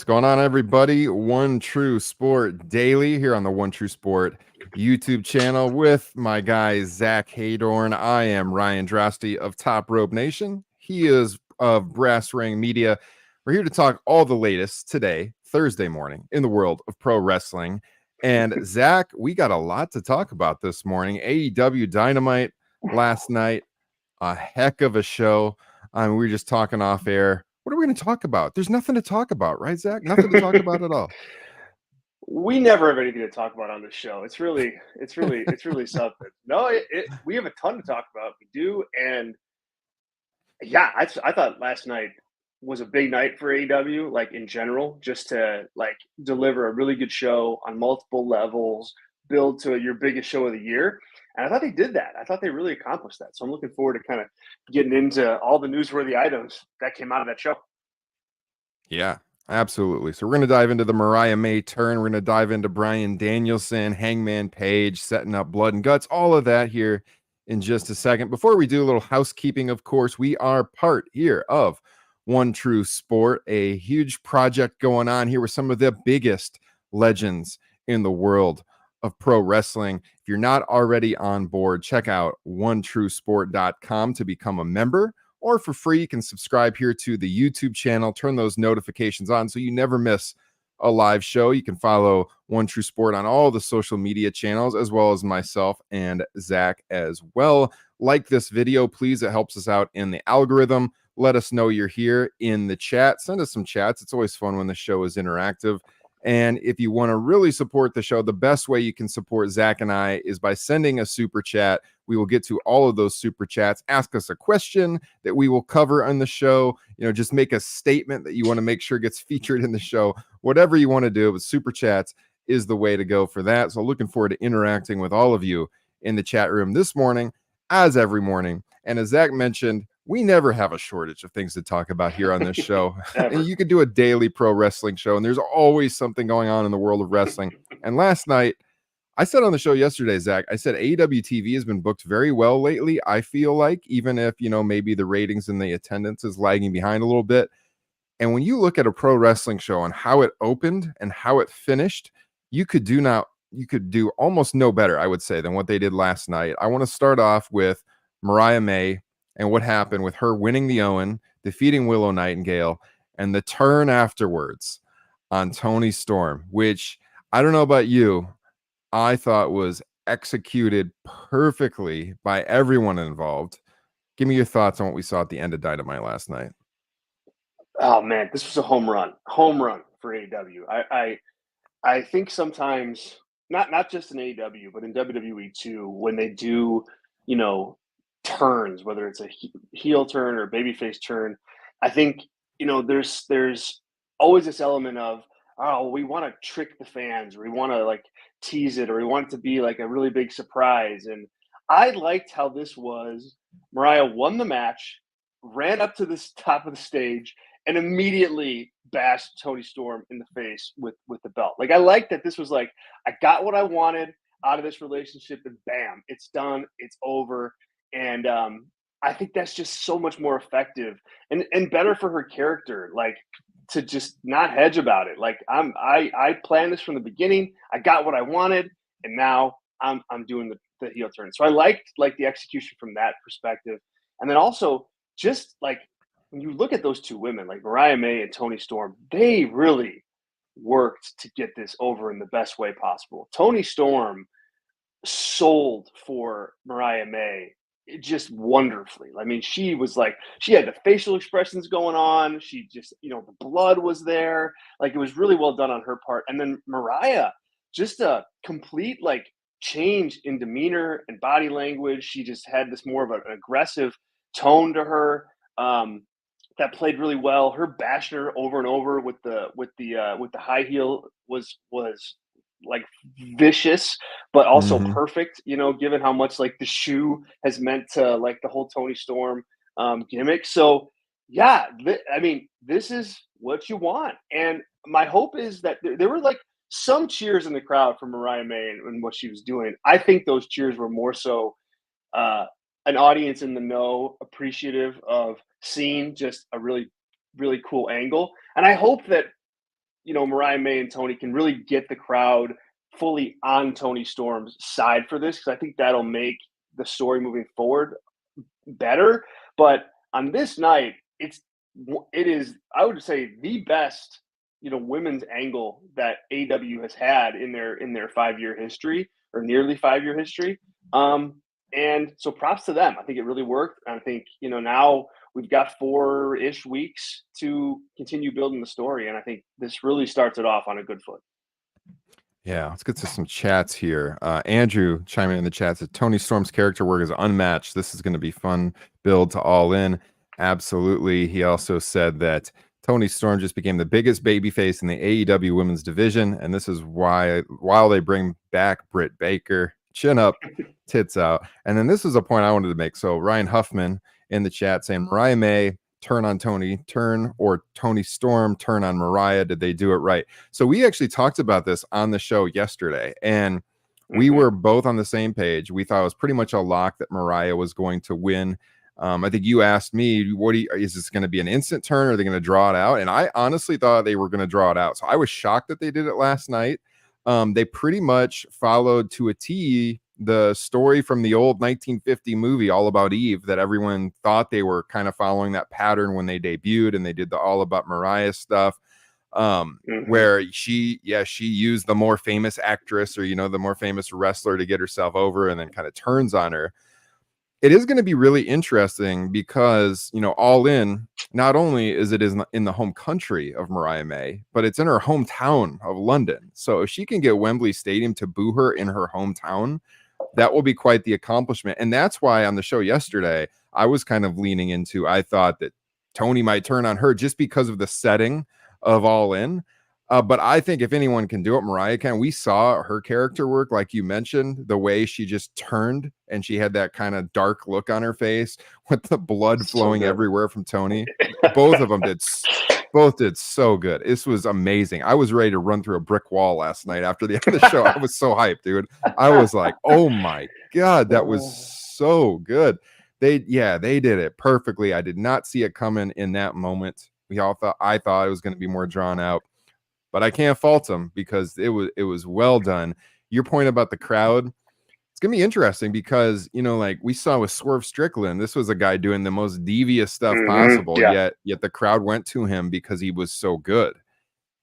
What's going on, everybody? One True Sport Daily here on the One True Sport YouTube channel with my guy, Zack Heydorn. I am Ryan Droste of Top Rope Nation. He is of Brass Ring Media. We're here to talk all the latest today, Thursday morning, in the world of pro wrestling. And Zack, we got a lot to talk about this morning. AEW Dynamite last night, a heck of a show. We were just talking off air. What are we going to talk about? There's nothing to talk about, right, Zack? Nothing to talk about at all. We never have anything to talk about on this show. It's really something. No, we have a ton to talk about. We do, and yeah, I thought last night was a big night for AEW, like in general, just to like deliver a really good show on multiple levels, build to your biggest show of the year. And I thought they did that. I thought they really accomplished that. So I'm looking forward to kind of getting into all the newsworthy items that came out of that show. Yeah, absolutely. So we're going to dive into the Mariah May turn. We're going to dive into Bryan Danielson, Hangman Page, setting up Blood and Guts, all of that here in just a second. Before we do a little housekeeping, of course, we are part here of One True Sport, a huge project going on here with some of the biggest legends in the world of pro wrestling. If you're not already on board, check out onetruesport.com to become a member. Or for free, you can subscribe here to the YouTube channel, turn those notifications on so you never miss a live show. You can follow One True Sport on all the social media channels, as well as myself and Zack as well. Like this video, please. It helps us out in the algorithm. Let us know you're here in the chat. Send us some chats. It's always fun when the show is interactive. And if you want to really support the show, the best way you can support Zack and I is by sending a super chat. We will get to all of those super chats. Ask us a question that we will cover on the show. Just make a statement that you want to make sure gets featured in the show. Whatever you want to do, but super chats is the way to go for that. So looking forward to interacting with all of you in the chat room this morning, as every morning. And as Zack mentioned, we never have a shortage of things to talk about here on this show. And you could do a daily pro wrestling show, and there's always something going on in the world of wrestling. And last night, I said on the show yesterday, Zack, I said AEW TV has been booked very well lately. I feel like, even if, maybe the ratings and the attendance is lagging behind a little bit. And when you look at a pro wrestling show and how it opened and how it finished, you could do almost no better, I would say, than what they did last night. I want to start off with Mariah May and what happened with her winning the Owen, defeating Willow Nightingale, and the turn afterwards on Toni Storm, which I don't know about you, I thought was executed perfectly by everyone involved. Give me your thoughts on what we saw at the end of Dynamite last night. Oh man, this was a home run for AEW. I think sometimes not just in AEW, but in WWE too, when they do, turns, whether it's a heel turn or a babyface turn, I think, there's always this element of, oh, we want to trick the fans, or we want to like tease it, or we want it to be like a really big surprise. And I liked how this was. Mariah won the match, ran up to the top of the stage, and immediately bashed Toni Storm in the face with the belt. Like, I like that this was like, I got what I wanted out of this relationship, and bam, it's done, it's over. And I think that's just so much more effective and better for her character. Like, to just not hedge about it. Like, I planned this from the beginning. I got what I wanted, and now I'm doing the heel turn. So I liked like the execution from that perspective, and then also just like, when you look at those two women, like Mariah May and Toni Storm, they really worked to get this over in the best way possible. Toni Storm sold for Mariah May just wonderfully. I mean, she was like, she had the facial expressions going on. She just, the blood was there. Like, it was really well done on her part. And then Mariah, just a complete like change in demeanor and body language. She just had this more of an aggressive tone to her. That played really well. Her bashing her over and over with the high heel was like vicious, but also perfect. Given how much like the shoe has meant to like the whole Toni Storm gimmick. So yeah, I mean, this is what you want. And my hope is that there were like some cheers in the crowd for Mariah May and what she was doing. I think those cheers were more so an audience in the know, appreciative of seeing just a really, really cool angle. And I hope that Mariah May and Tony can really get the crowd fully on Tony Storm's side for this, because I think that'll make the story moving forward better. But on this night, it is, I would say, the best women's angle that AEW has had in their 5-year history, or nearly 5-year history. And so props to them. I think it really worked. And I think now we've got 4-ish weeks to continue building the story, and I think this really starts it off on a good foot. Yeah, let's get to some chats here. Andrew chiming in the chat says Tony Storm's character work is unmatched. This is going to be fun build to All In. Absolutely. He also said that Tony Storm just became the biggest babyface in the AEW women's division, and this is why, while they bring back Britt Baker, chin up, tits out. And then this is a point I wanted to make. So Ryan Huffman in the chat saying Mariah May turn on Tony, or Tony Storm turn on Mariah. Did they do it right? So we actually talked about this on the show yesterday, and we were both on the same page. We thought it was pretty much a lock that Mariah was going to win. I think you asked me, is this going to be an instant turn, or are they going to draw it out? And I honestly thought they were going to draw it out. So I was shocked that they did it last night. They pretty much followed to a T the story from the old 1950 movie All About Eve, that everyone thought they were kind of following that pattern when they debuted, and they did the All About Mariah stuff, where she used the more famous actress, or the more famous wrestler, to get herself over, and then kind of turns on her. It is going to be really interesting because All In, not only is in the home country of Mariah May, but it's in her hometown of London. So if she can get Wembley Stadium to boo her in her hometown, that will be quite the accomplishment. And that's why on the show yesterday, I was kind of leaning into, I thought that Tony might turn on her just because of the setting of All In. But I think if anyone can do it, Mariah can. We saw her character work, like you mentioned, the way she just turned and she had that kind of dark look on her face with the blood flowing everywhere from Tony. Both of them did so good. This was amazing. I was ready to run through a brick wall last night after the end of the show. I was so hyped, dude. I was like, oh my God, that was so good. They did it perfectly. I did not see it coming in that moment. I thought it was going to be more drawn out, but I can't fault them because it was well done. Your point about the crowd, it's gonna be interesting because like we saw with Swerve Strickland, this was a guy doing the most devious stuff possible, yet the crowd went to him because he was so good.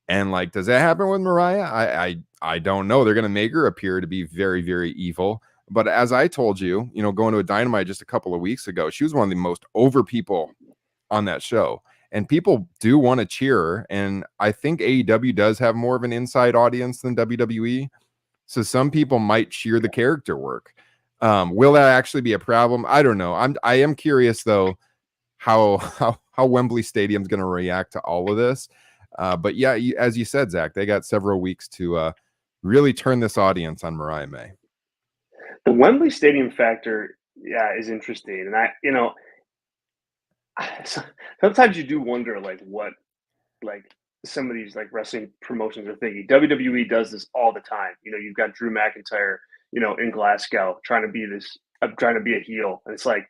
And like, does that happen with Mariah? I don't know. They're gonna make her appear to be very, very evil. But as I told you, going to a Dynamite just a couple of weeks ago, she was one of the most over people on that show. And people do want to cheer her. And I think AEW does have more of an inside audience than WWE. So some people might cheer the character work. Will that actually be a problem? I don't know. I am curious though how Wembley Stadium's going to react to all of this. But yeah, as you said, Zach, they got several weeks to really turn this audience on Mariah May. The Wembley Stadium factor, is interesting, and sometimes you do wonder what some of these wrestling promotions are thinking. WWE does this all the time. You've got Drew McIntyre, in Glasgow trying to be a heel, and it's like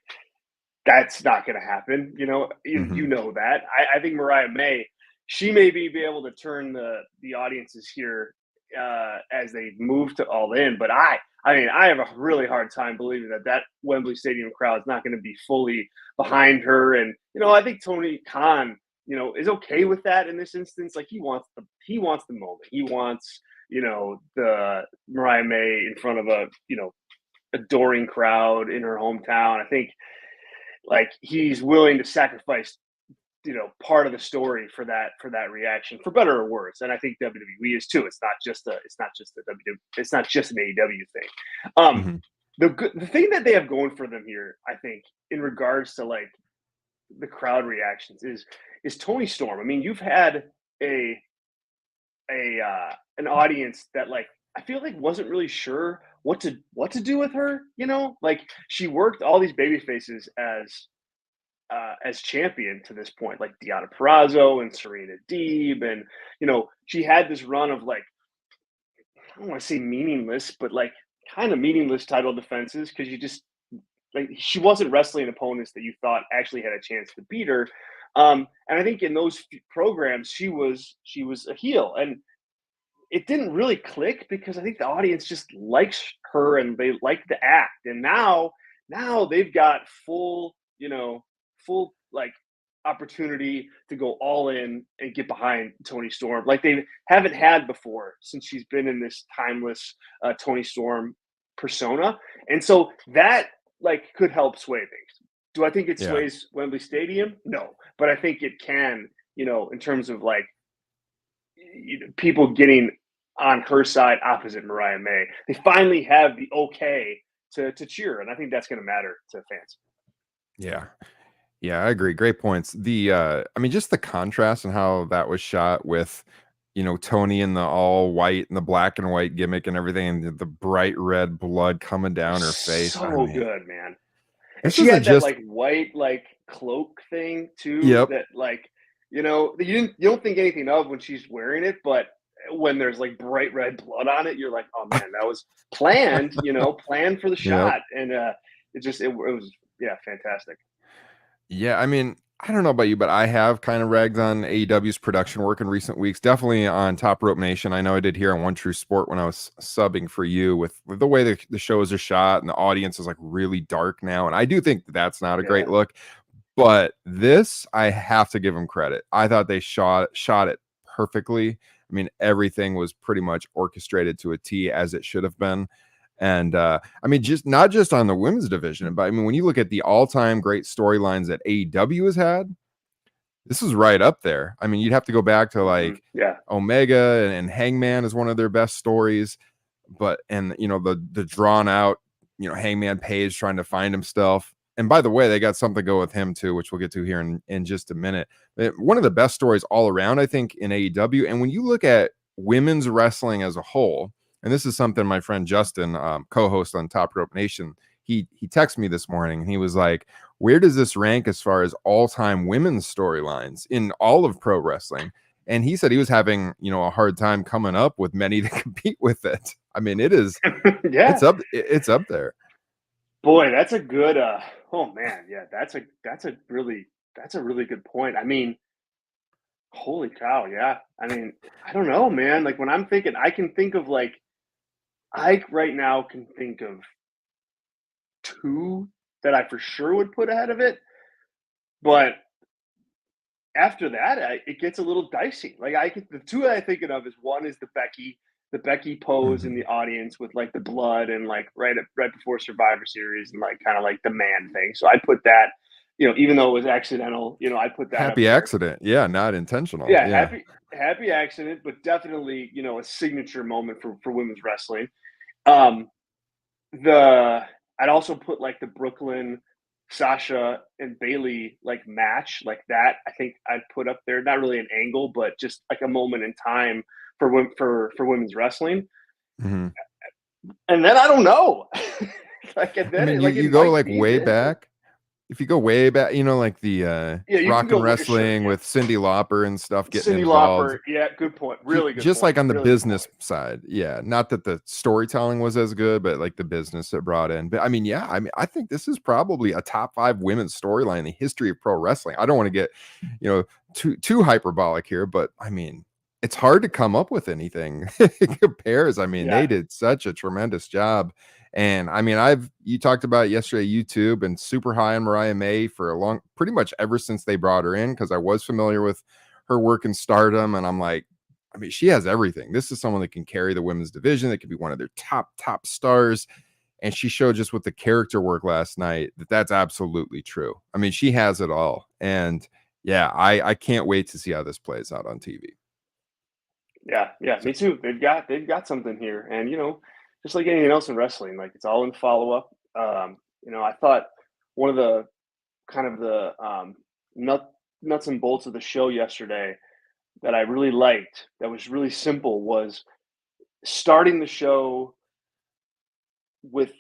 that's not going to happen. You know that. I think Mariah May, she may be able to turn the audiences here as they move to All In, but I have a really hard time believing that Wembley Stadium crowd is not going to be fully behind her. And I think Tony Khan, is okay with that in this instance. Like he wants the moment. He wants the Mariah May in front of a adoring crowd in her hometown. I think he's willing to sacrifice part of the story for that reaction, for better or worse. And I think WWE is too. It's not just an AEW thing. The thing that they have going for them here, I think, in regards to the crowd reactions is Tony Storm. I mean, you've had an audience that I feel wasn't really sure what to do with her. She worked all these baby faces as champion to this point, like Deonna Purrazzo and Serena Deeb, and she had this run of I don't want to say meaningless, but kind of meaningless title defenses, because you just she wasn't wrestling opponents that you thought actually had a chance to beat her. And I think in those programs, she was a heel, and it didn't really click because I think the audience just likes her and they like the act. And now they've got full, full like opportunity to go all in and get behind Tony Storm like they haven't had before since she's been in this timeless Tony Storm persona. And so that like could help sway things. Do I think it Yeah. sways Wembley Stadium? No, but I think it can, in terms of like people getting on her side opposite Mariah May. They finally have the okay to cheer, and I think that's going to matter to fans. Yeah. Yeah, I agree. Great points. I mean, just the contrast and how that was shot with, Tony in the all white and the black and white gimmick and everything, and the bright red blood coming down her face. I So mean, good, man. And this she isn't had that just, like white like cloak thing too. yep. That like you don't think anything of when she's wearing it, but when there's like bright red blood on it, you're like, oh man, that was planned. Planned for the Yep. shot, and it was fantastic. Yeah, I mean, I don't know about you, but I have kind of ragged on AEW's production work in recent weeks. Definitely on Top Rope Nation. I know I did here on One True Sport when I was subbing for you with the way the shows are shot and the audience is like really dark now. And I do think that's not a great Yeah. look. But this, I have to give them credit. I thought they shot it perfectly. I mean, everything was pretty much orchestrated to a T as it should have been. And I mean, just not just on the women's division, but I mean, when you look at the all-time great storylines that AEW has had, this is right up there. I mean, you'd have to go back to like Yeah. Omega and Hangman is one of their best stories, but and the drawn out, Hangman Page trying to find himself. And by the way, they got something to go with him too, which we'll get to here in just a minute. One of the best stories all around, I think, in AEW. And when you look at women's wrestling as a whole, and this is something my friend Justin, co-host on Top Rope Nation, he texted me this morning and he was like, where does this rank as far as all-time women's storylines in all of pro wrestling? And he said he was having, a hard time coming up with many to compete with it. I mean, it is, Yeah. it's up there. Boy, that's a good oh man, yeah, that's a really good point. I mean, holy cow, yeah. I mean, I don't know, man. Like when I'm thinking, I can think of like I right now can think of two that I for sure would put ahead of it, but after that, it gets a little dicey. Like the two that I'm thinking of is one is the Becky pose in Mhm. the audience with like the blood and like right before Survivor Series and like kind of like the man thing. So I put that, even though it was accidental, I put that up Happy there. accident. Yeah, not intentional. Yeah, Yeah. happy accident, but definitely a signature moment for women's wrestling. Um, the I'd also put like the Brooklyn Sasha and Bailey like match like that. I think I'd put up there not really an angle, but just like a moment in time for women's wrestling. Mhm. And then I don't know, like and I then mean, it, like it you go might like be way this. back. If you go way back, like the Yeah, you can rock and go sure. wrestling Yeah, with Cyndi Lauper and stuff getting Cyndi involved. Lauper. Yeah, good point. Really good Just point. like on the Really good business point. side. Yeah. Not that the storytelling was as good, but like the business it brought in. But I mean, yeah, I mean, I think this is probably a top 5 women's storyline in the history of pro wrestling. I don't want to get, too hyperbolic here, but I mean, it's hard to come up with anything it compares. I mean, Yeah, they did such a tremendous job. And I mean, you talked about it yesterday, YouTube, and super high on Mariah May for pretty much ever since they brought her in, because I was familiar with her work in Stardom, and I'm like, I mean, she has everything. This is someone that can carry the women's division, that could be one of their top stars. And she showed just with the character work last night that's absolutely true. I mean, she has it all. And yeah, I can't wait to see how this plays out on TV. yeah, me too. They've got something here, and just like anything else in wrestling, like it's all in follow up. I thought one of the kind of the nuts and bolts of the show yesterday that I really liked, that was really simple, was starting the show with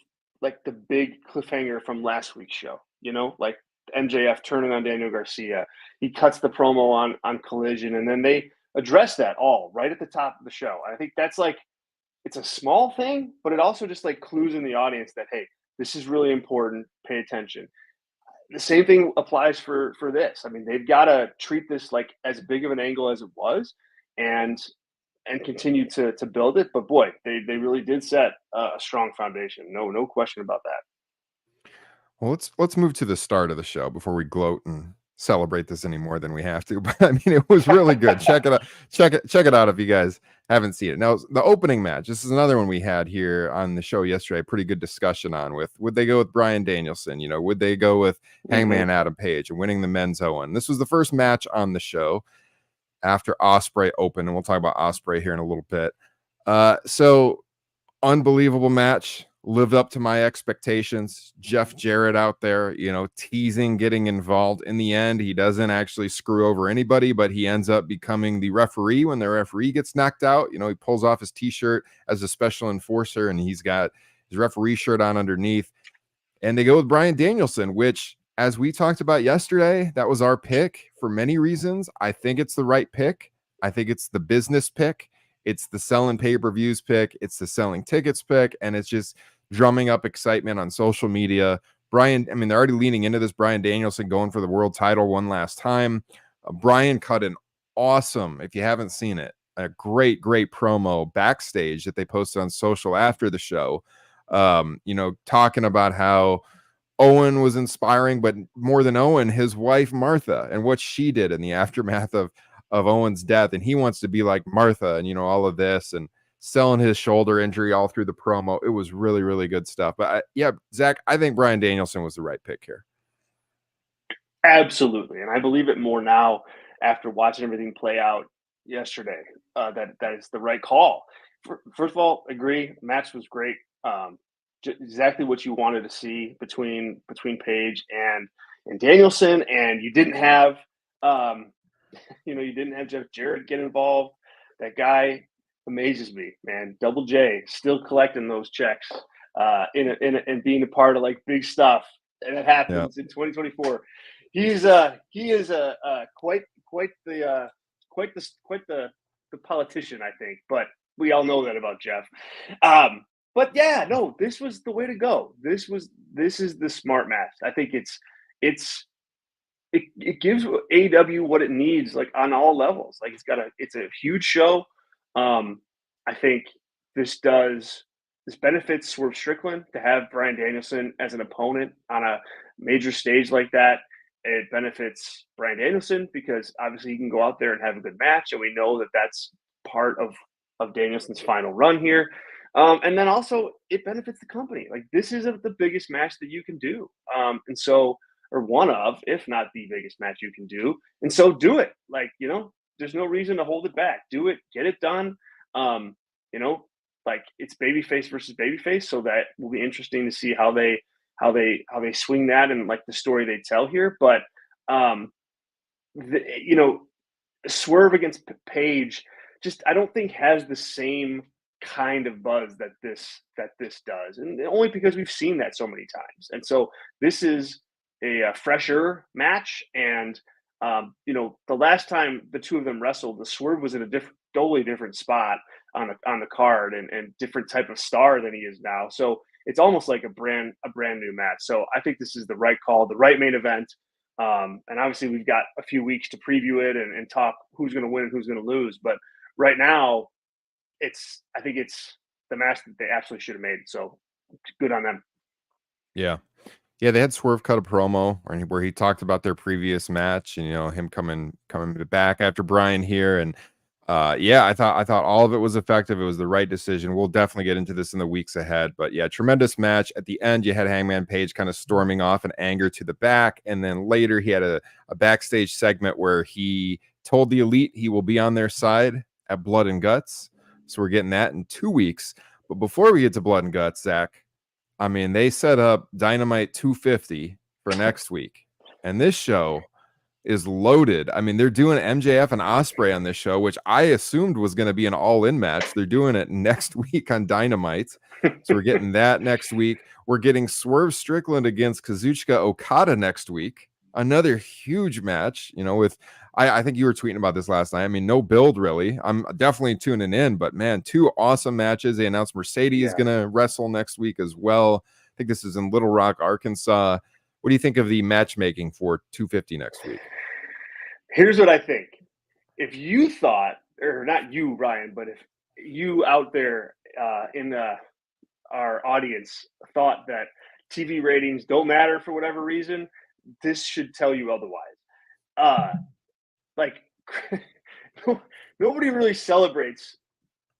like the big cliffhanger from last week's show. Like MJF turning on Daniel Garcia. He cuts the promo on Collision, and then they address that all right at the top of the show. I think that's like it's a small thing, but it also just like clues in the audience that hey, this is really important. Pay attention. the same thing applies for this. I mean, they've got to treat this like as big of an angle as it was, and continue to build it. But boy, they really did set a strong foundation. No question about that. Well, let's move to the start of the show before we gloat and celebrate this any more than we have to. But I mean, it was really good. Check it out. Check it out if you guys haven't seen it. Now, the opening match. This is another one we had here on the show yesterday. Pretty good discussion on with would they go with Bryan Danielson? Would they go with Hangman Adam Page and winning the men's Owen? This was the first match on the show after Ospreay opened, and we'll talk about Ospreay here in a little bit. So unbelievable match. Lived up to my expectations. Jeff Jarrett out there, teasing, getting involved. In the end, he doesn't actually screw over anybody, but he ends up becoming the referee when the referee gets knocked out. He pulls off his t-shirt as a special enforcer, and he's got his referee shirt on underneath. And they go with Bryan Danielson, which, as we talked about yesterday, that was our pick for many reasons. I think it's the right pick. I think it's the business pick. It's the selling pay-per-views pick. It's the selling tickets pick. And it's just drumming up excitement on social media. They're already leaning into this. Bryan Danielson going for the world title one last time. Bryan cut an awesome, if you haven't seen it, a great promo backstage that they posted on social after the show. Talking about how Owen was inspiring, but more than Owen, his wife, Martha, and what she did in the aftermath of Owen's death. And he wants to be like Martha and, all of this, and selling his shoulder injury all through the promo. It was really, really good stuff. But Zach, I think Bryan Danielson was the right pick here. Absolutely. And I believe it more now after watching everything play out yesterday, that is the right call. First of all, agree. Match was great. Exactly what you wanted to see between Page and Danielson. And you didn't have, you didn't have Jeff Jarrett get involved. That guy amazes me, man. Double J still collecting those checks, and being a part of like big stuff, and it happens in 2024. He is quite the politician, I think. But we all know that about Jeff. But yeah, no, this was the way to go. This is the smart match. I think it gives AEW what it needs, like on all levels. Like it's a huge show. I think this benefits Swerve Strickland to have Bryan Danielson as an opponent on a major stage like that. It benefits Bryan Danielson because obviously he can go out there and have a good match, and we know that that's part of Danielson's final run here. And then also it benefits the company. Like this is the biggest match that you can do. And so, or one of, if not the biggest match you can do. And so do it. Like, there's no reason to hold it back. Do it, get it done. Like it's babyface versus babyface. So that will be interesting to see how they swing that and like the story they tell here. But, Swerve against Page just, I don't think has the same kind of buzz that this does. And only because we've seen that so many times. And so this is a fresher match. And, the last time the two of them wrestled, the Swerve was in a totally different spot on the card and different type of star than he is now. So it's almost like a brand new match. So I think this is the right call, the right main event. And obviously we've got a few weeks to preview it and talk who's going to win and who's going to lose. But right now I think it's the match that they absolutely should have made. So good on them. Yeah. Yeah, they had Swerve cut a promo where he talked about their previous match and him coming back after Bryan here, and I thought all of it was effective. It was the right decision. We'll definitely get into this in the weeks ahead, but yeah, tremendous match. At the end, you had Hangman Page kind of storming off in anger to the back, and then later he had a backstage segment where he told the Elite he will be on their side at Blood and Guts. So we're getting that in 2 weeks. But before we get to Blood and Guts, Zach, I mean, they set up Dynamite 250 for next week, and this show is loaded. I mean, they're doing MJF and Ospreay on this show, which I assumed was going to be an all-in match. They're doing it next week on Dynamite, so we're getting that next week. We're getting Swerve Strickland against Kazuchika Okada next week. Another huge match, with I think you were tweeting about this last night. I mean, no build really. I'm definitely tuning in, but man, 2 awesome matches. They announced Mercedes is going to wrestle next week as well. I think this is in Little Rock, Arkansas. What do you think of the matchmaking for 250 next week? Here's what I think. If you thought, or not you, Ryan, but if you out there in our audience thought that TV ratings don't matter for whatever reason, this should tell you otherwise. Like nobody really celebrates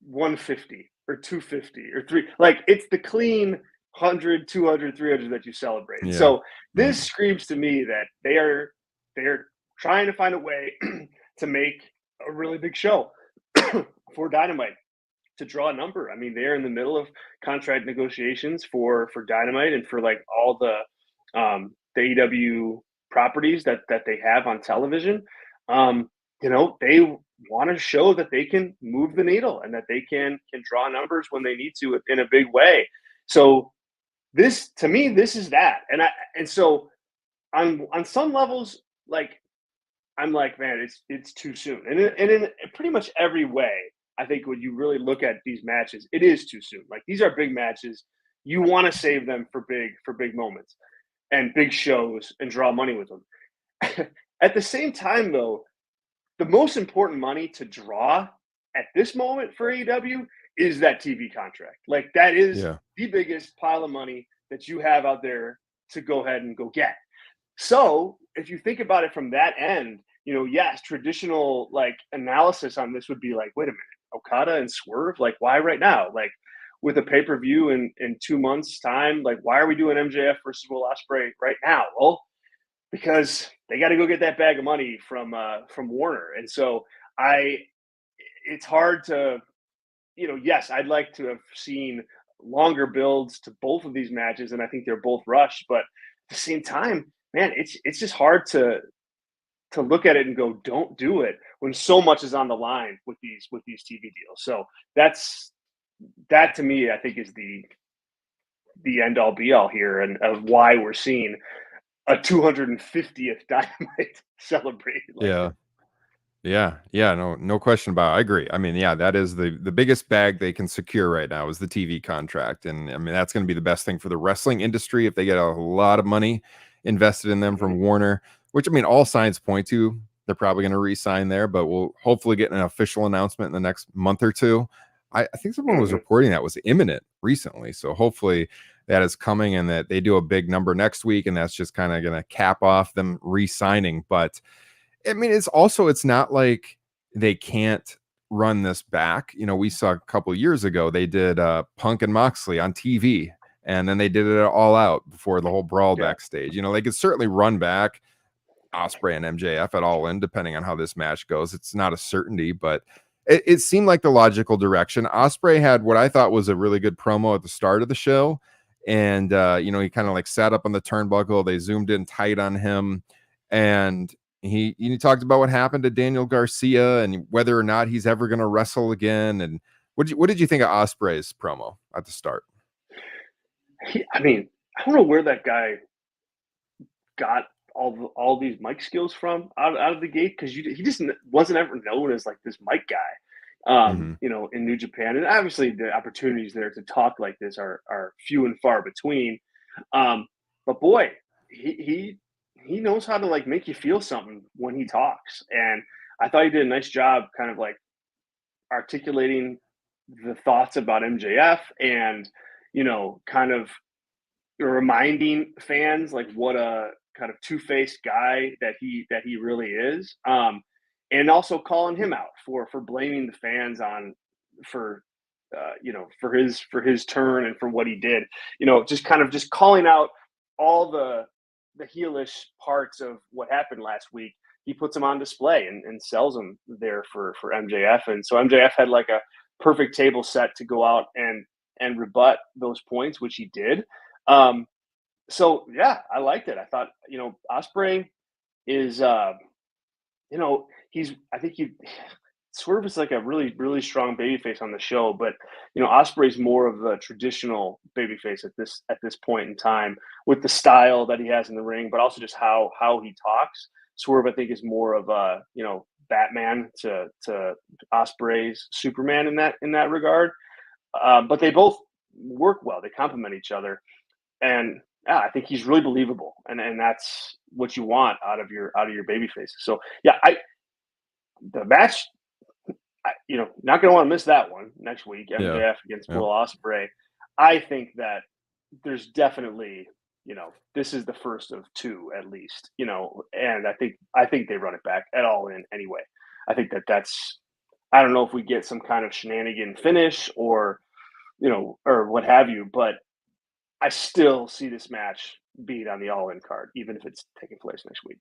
150 or 250 or 3, like it's the clean 100, 200, 300 that you celebrate. And Yeah. so this screams to me that they're trying to find a way to make a really big show for Dynamite, to draw a number. I mean, they're in the middle of contract negotiations for Dynamite and for like all the AEW properties that they have on television. They want to show that they can move the needle and that they can draw numbers when they need to in a big way. So this, to me, this is that. And so on some levels, like I'm like, man, it's too soon. And in pretty much every way, I think when you really look at these matches, it is too soon. Like these are big matches. You want to save them for big moments and big shows and draw money with them. At the same time, though, the most important money to draw at this moment for AEW is that TV contract. Like that is Yeah. the biggest pile of money that you have out there to go ahead and go get. So if you think about it from that end, yes, traditional like analysis on this would be like, wait a minute, Okada and Swerve, like why right now? Like with a pay-per-view in 2 months time, like why are we doing MJF versus Will Ospreay right now? Well, because they got to go get that bag of money from Warner. And so it's hard to, yes, I'd like to have seen longer builds to both of these matches, and I think they're both rushed. But at the same time, man, it's just hard to look at it and go, don't do it when so much is on the line with these TV deals. So that to me, I think is the end all be all here, and of why we're seeing a 250th Dynamite celebrated like Yeah. that. Yeah. No question about it. I agree. I mean, yeah, that is the biggest bag they can secure right now is the TV contract. And I mean, that's going to be the best thing for the wrestling industry if they get a lot of money invested in them from Warner, which I mean, all signs point to they're probably going to re-sign there, but we'll hopefully get an official announcement in the next month or two. I think someone was reporting that was imminent recently. So hopefully that is coming and that they do a big number next week. And that's just kind of going to cap off them re-signing. But I mean, it's not like they can't run this back. We saw a couple of years ago they did Punk and Moxley on TV, and then they did it all out before the whole brawl backstage. They could certainly run back Ospreay and MJF at All In, depending on how this match goes. It's not a certainty, but it seemed like the logical direction. Ospreay had what I thought was a really good promo at the start of the show, and he kind of like sat up on the turnbuckle. They zoomed in tight on him, and he talked about what happened to Daniel Garcia and whether or not he's ever going to wrestle again. And what did you think of Ospreay's promo at the start? I mean, I don't know where that guy got all these mic skills from out of the gate, because he just wasn't ever known as like this mic guy, in New Japan. And obviously the opportunities there to talk like this are few and far between. But boy, he knows how to like make you feel something when he talks. And I thought he did a nice job kind of like articulating the thoughts about MJF and, kind of reminding fans like what a kind of two-faced guy that he really is, and also calling him out for blaming the fans for for his turn and for what he did, just calling out all the heelish parts of what happened last week. He puts them on display and sells them there for MJF, and so MJF had like a perfect table set to go out and rebut those points, which he did. So yeah, I liked it. I thought, Ospreay is, I think Swerve is like a really, really strong babyface on the show, but Ospreay's more of the traditional babyface at this point in time with the style that he has in the ring, but also just how he talks. Swerve, I think, is more of a, Batman to Ospreay's Superman in that regard. But they both work well. They complement each other. And I think he's really believable, and that's what you want out of your baby faces. So yeah, the match, not gonna want to miss that one next week. Yeah. MJF against Yeah. Will Ospreay. I think that there's definitely, this is the first of two at least, and I think they run it back at All In anyway. I think that's. I don't know if we get some kind of shenanigan finish or what have you, but I still see this match being on the All In card, even if it's taking place next week.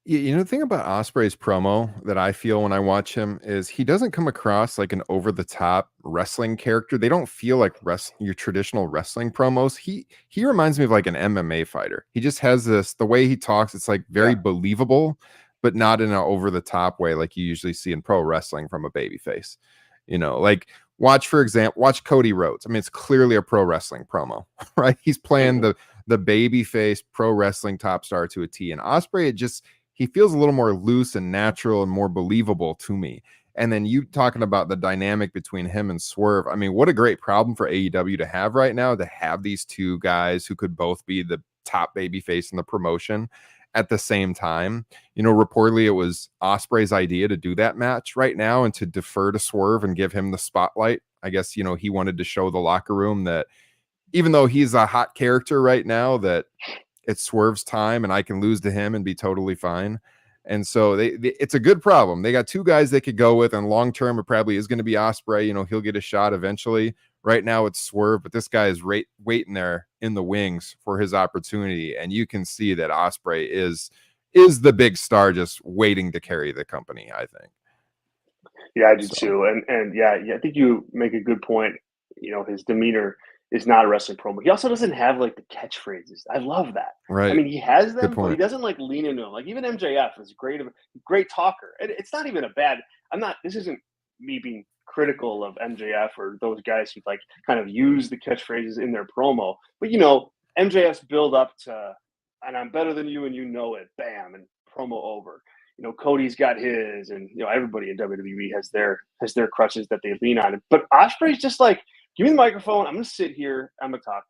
The thing about Osprey's promo that I feel when I watch him is he doesn't come across like an over the top wrestling character. They don't feel like your traditional wrestling promos. He reminds me of like an MMA fighter. He just has the way he talks, it's like very Yeah. believable, but not in an over the top way like you usually see in pro wrestling from a babyface. Like watch Cody Rhodes. I mean, it's clearly a pro wrestling promo, right? He's playing Mhm. the babyface pro wrestling top star to a T. And Osprey, he feels a little more loose and natural and more believable to me. And then you talking about the dynamic between him and Swerve. I mean, what a great problem for AEW to have right now, to have these two guys who could both be the top baby face in the promotion at the same time. Reportedly it was Osprey's idea to do that match right now and to defer to Swerve and give him the spotlight. I guess, he wanted to show the locker room that even though he's a hot character right now, that it's Swerve's time and I can lose to him and be totally fine. And so it's a good problem. They got two guys they could go with, and long term, it probably is going to be Osprey. He'll get a shot eventually. Right now, it's Swerve, but this guy is waiting there in the wings for his opportunity, and you can see that Osprey is the big star, just waiting to carry the company, I think. Yeah, I do So too. And yeah, I think you make a good point. His demeanor is not a wrestling promo. He also doesn't have like the catchphrases. I love that. I right, mean, he has good them, but he point. doesn't like lean into them. Like even MJF is great talker. And it's not even a bad. This isn't me being critical of MJF or those guys who like kind of use the catchphrases in their promo. But MJF's build up to, and I'm better than you and you know it, bam, and promo over. Cody's got his, and everybody in WWE has their crutches that they lean on. But Osprey's just like, give me the microphone. I'm gonna sit here. I'm gonna talk.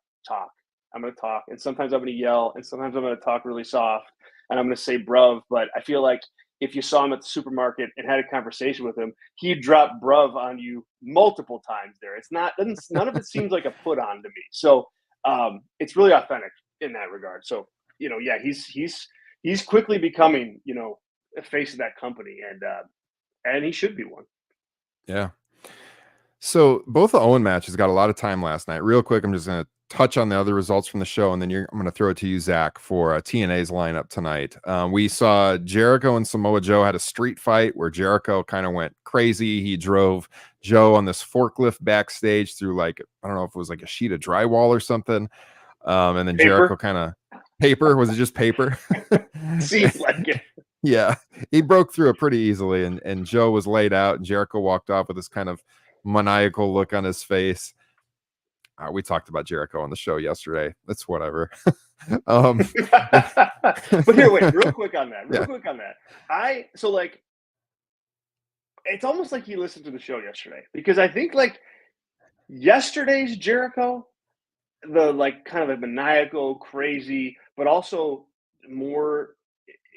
I'm gonna talk, and sometimes I'm gonna yell, and sometimes I'm gonna talk really soft, and I'm gonna say bruv. But I feel like if you saw him at the supermarket and had a conversation with him, he'd drop bruv on you multiple times. There, it's not. None of it seems like a put on to me. So it's really authentic in that regard. So yeah, he's quickly becoming a face of that company, and he should be one. Yeah. So both the Owen matches got a lot of time last night. Real quick, I'm just going to touch on the other results from the show, and then I'm going to throw it to you, Zach, for TNA's lineup tonight. We saw Jericho and Samoa Joe had a street fight where Jericho kind of went crazy. He drove Joe on this forklift backstage through like, I don't know if it was like a sheet of drywall or something. And then Jericho Paper kind of was it just paper? seems like it. Yeah, he broke through it pretty easily, and Joe was laid out, and Jericho walked off with this kind of maniacal look on his face. We talked about Jericho on the show yesterday. That's whatever. um, But here, wait, real quick on that. Real yeah. quick on that. So like, it's almost like you listened to the show yesterday because I think like yesterday's Jericho, the like kind of a maniacal, crazy, but also more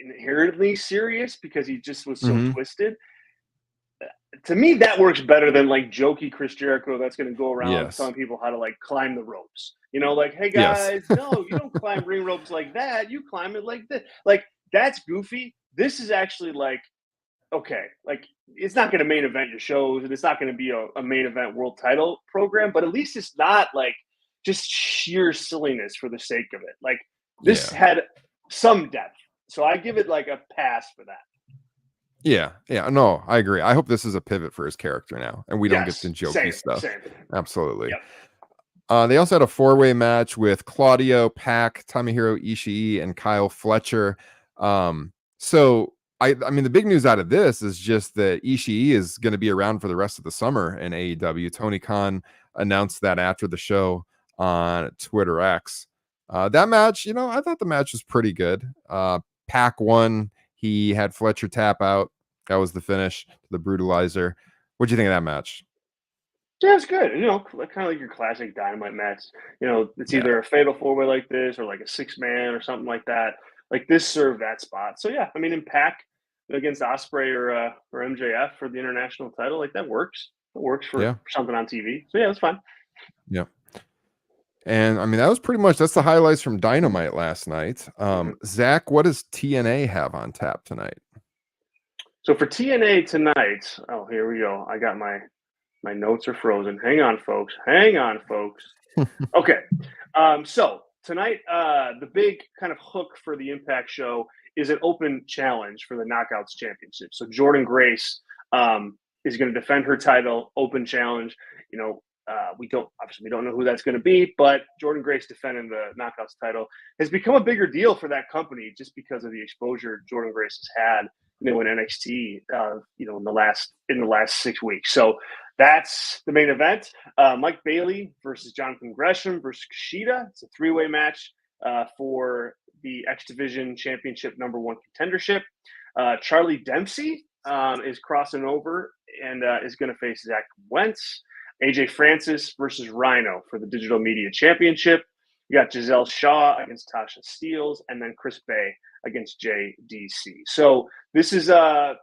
inherently serious because he just was so Mm-hmm. twisted. To me, that works better than like jokey Chris Jericho that's going to go around Yes. telling people how to like climb the ropes. Like, hey Yes. guys, no, you don't climb ring ropes like that. You climb it like this. Like, that's goofy. This is actually like, okay, like it's not going to main event your shows and it's not going to be a main event world title program, but at least it's not like just sheer silliness for the sake of it. Like, this Yeah. had some depth. So I give it like a pass for that. Yeah. Yeah. No, I agree. I hope this is a pivot for his character now, and we don't get the Yes, jokey same, stuff. same. Absolutely. Yep. They also had a four-way match with Claudio, Pac, Tomohiro Ishii, and Kyle Fletcher. So I mean, the big news out of this is just that Ishii is going to be around for the rest of the summer in AEW. Tony Khan announced that after the show on Twitter X. That match, I thought the match was pretty good. Pac won. He had Fletcher tap out. That was the finish, the brutalizer. What do you think of that match? Yeah, it's good. Kind of like your classic Dynamite match. It's Yeah. either a fatal four-way like this or like a six-man or something like that. Like this served that spot. So yeah, I mean, in Pac against Osprey or MJF for the international title, like that works. It works for Yeah. something on TV. So yeah, that's fine. Yeah. And I mean, that was pretty much that's the highlights from Dynamite last night. Mhm. Zach, what does TNA have on tap tonight? So for TNA tonight, oh, here we go. I got my notes are frozen. Hang on, folks. Hang on, folks. Okay. So tonight, the big kind of hook for the Impact show is an open challenge for the Knockouts Championship. So Jordan Grace is going to defend her title, open challenge. We don't know who that's going to be, but Jordan Grace defending the Knockouts title has become a bigger deal for that company just because of the exposure Jordan Grace has had, in NXT, in the last 6 weeks. So that's the main event. Mike Bailey versus Jonathan Gresham versus Kushida. It's a three-way match for the X Division Championship #1 contendership. Charlie Dempsey is crossing over and is going to face Zach Wentz. AJ Francis versus Rhino for the Digital Media Championship. You got Giselle Shaw against Tasha Steeles, and then Chris Bay against JDC. So this is a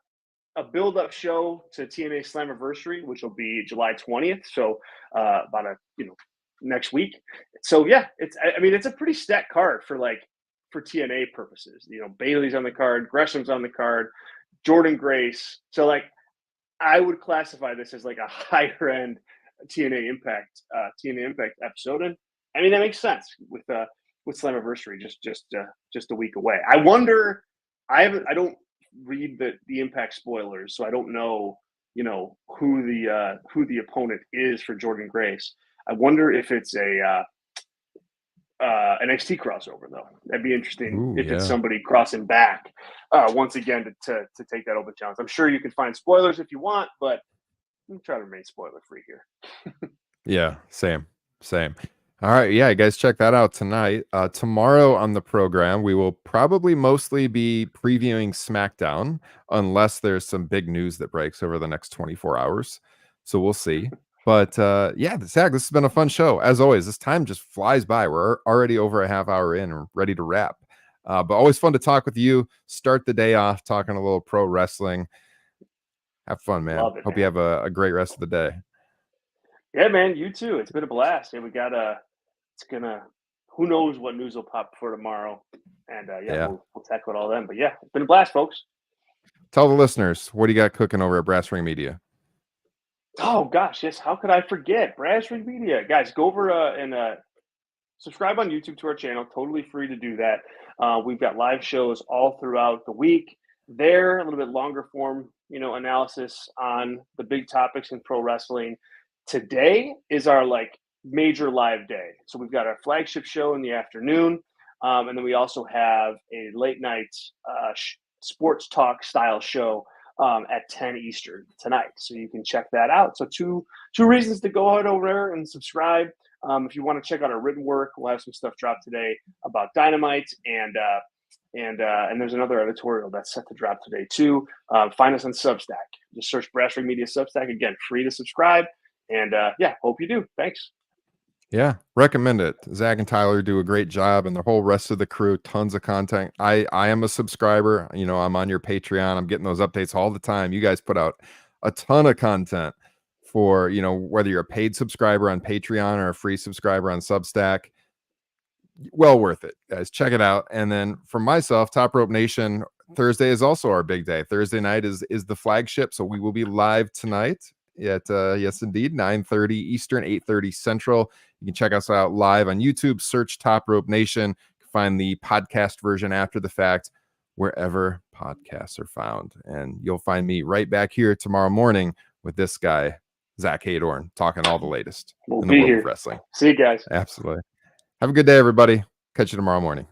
build-up show to TNA Slammiversary, which will be July 20th. So about next week. So yeah, it's a pretty stacked card for TNA purposes. Bailey's on the card, Gresham's on the card, Jordan Grace. So I would classify this as like a higher end TNA Impact episode, and I mean that makes sense with Slammiversary just a week away. I wonder. I don't read the Impact spoilers, so I don't know who the opponent is for Jordan Grace. I wonder if it's a NXT crossover though. That'd be interesting. Ooh, If it's yeah. somebody crossing back once again to take that open challenge. I'm sure you can find spoilers if you want, but I'm trying to remain spoiler free here. Yeah, same. All right, yeah, guys, check that out tonight. Tomorrow on the program, we will probably mostly be previewing SmackDown, unless there's some big news that breaks over the next 24 hours. So we'll see. But yeah, Zach, this has been a fun show. As always, this time just flies by. We're already over a half hour in and ready to wrap. But always fun to talk with you. Start the day off talking a little pro wrestling. Have fun, man. Love it, Hope man. you have a great rest of the day. Yeah, man, you too. It's been a blast. Yeah, who knows what news will pop for tomorrow. And Yeah. we'll tackle it all then. But yeah, it's been a blast, folks. Tell the listeners, what do you got cooking over at Brass Ring Media? Oh gosh, yes. How could I forget? Brass Ring Media. Guys, go over and subscribe on YouTube to our channel. Totally free to do that. We've got live shows all throughout the week. There, a little bit longer form, analysis on the big topics in pro wrestling. Today is our major live day. So we've got our flagship show in the afternoon, and then we also have a late night sports talk style show at 10 Eastern tonight. So you can check that out. So two reasons to go out over there and subscribe. If you want to check out our written work, we'll have some stuff dropped today about Dynamite, and there's another editorial that's set to drop today too. Find us on Substack. Just search Brass Ring Media Substack. Again, free to subscribe. And hope you do. Thanks. Yeah, recommend it. Zach and Tyler do a great job, and the whole rest of the crew, tons of content. I am a subscriber. I'm on your Patreon. I'm getting those updates all the time. You guys put out a ton of content for, whether you're a paid subscriber on Patreon or a free subscriber on Substack. Well worth it, guys. Check it out. And then for myself, Top Rope Nation, Thursday is also our big day. Thursday night is the flagship, so we will be live tonight at yes indeed 9:30 Eastern, 8:30 Central. You can check us out live on YouTube. Search Top Rope Nation. Find the podcast version after the fact wherever podcasts are found, and you'll find me right back here tomorrow morning with this guy, Zack Heydorn, talking all the latest We'll in the be world here. of wrestling. See you guys. Absolutely. Have a good day, everybody. Catch you tomorrow morning.